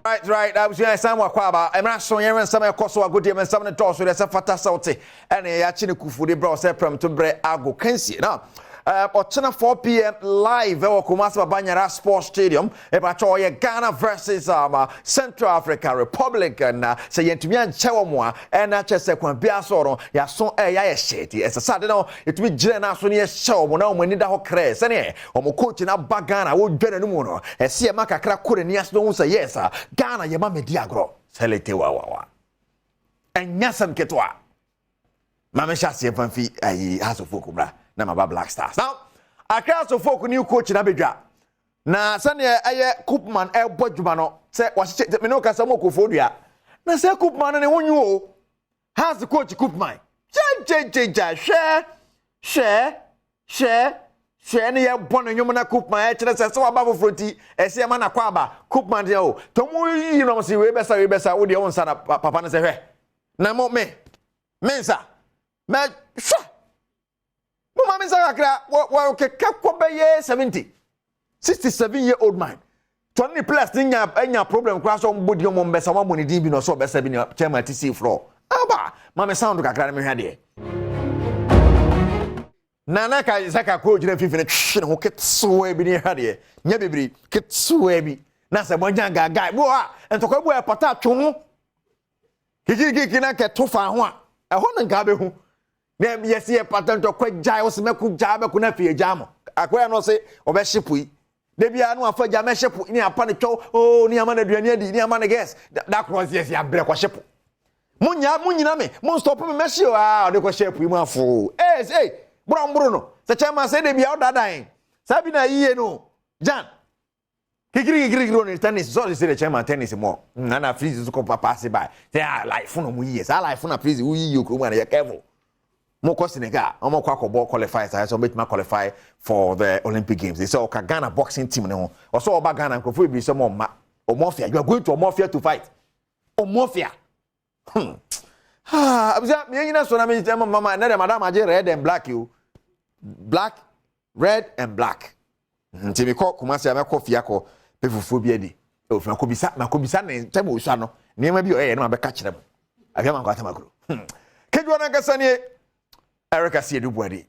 Right. I was going to say, I'm not so young and some of course, I good and some of the doors with a fata salty and a chiniku de bro, say Premtobre, Ago Kensi. Now, or 4 p.m. live at Kumasa Banyara Sports Stadium, about Ghana versus Central African Republic, and say Yentimian Chawamwa, and I just say, Biasoro, ya son a shitty. As a Saturday, it will be Jenna Sonia show when no one need a craze, and or coach in a bagana would get a numono, and see a maca crack couldn't yes, no say yes, sir. Ghana, your mammy diagro, Selete Wawa. And Yasam Ketwa. Mamma Shassi Fanfi, I has a focubra. Na maba Black Stars. Now, I can't so folk new coach in Abidja. Na Sunday aye Koopman e bodjuma say was me no kasa mo kofodia. Na say Koopman ne wonyu o. How's the coach Koopman? Share ne ye bon nwom na Koopman e kire say so aba fofroti e se ma na kwa aba Koopman de o. To mo yi no say we besa wo de won sa na papa ne say hwe. Na mo mensa. Me sha Mama Sakra, what 70, 67-year-old man. 20 plus any problem crash on body on Bessa money DB no so Bessa bin chairman TC floor. Aba, Mama sound like a had Nana Saka coach in 15 who kept sweaby near Hadie. Yabibri, kept sweaby. Nasa Bonjanga guy, boa, and to come where patacho. Kiki get too far one. A Honda Gabe. Nem yes ye pattern to quick giles meku jabe kuna fie jamo akwaya no se obeshipui de bia no afa jame shepu ni apa ne twa oh ni ama na aduane adi ni ama na guess that cross yes ya bre kwa shepu munyina me mun stop me meshi o de kwa shepu mu afo hey bro no se chama se de bia odadan sabi na yiye no jan kikiri no tennis so se de chama tennis mo na freeze so ko papa se by say life no mu yiye sa life na freeze wu yiye ko mu na ye careful Moko Senegal, Omoko qualifies, I so make my qualify for the Olympic Games. They say, okay, Ghana boxing team, no, or so about Ghana, could be some more Omofia. You are going to Omofia to fight. Omofia. I was not so I mean, Mama, and Madame Aje red and black, you black, red, and black. Timmy Cock, Kumasi, I'm a coffee, people for Biedi. Oh, Makubisa, and Temu Shano, near maybe and I'm catch them. I haven't got a group. Kedwana Gassani. Erica see you do body.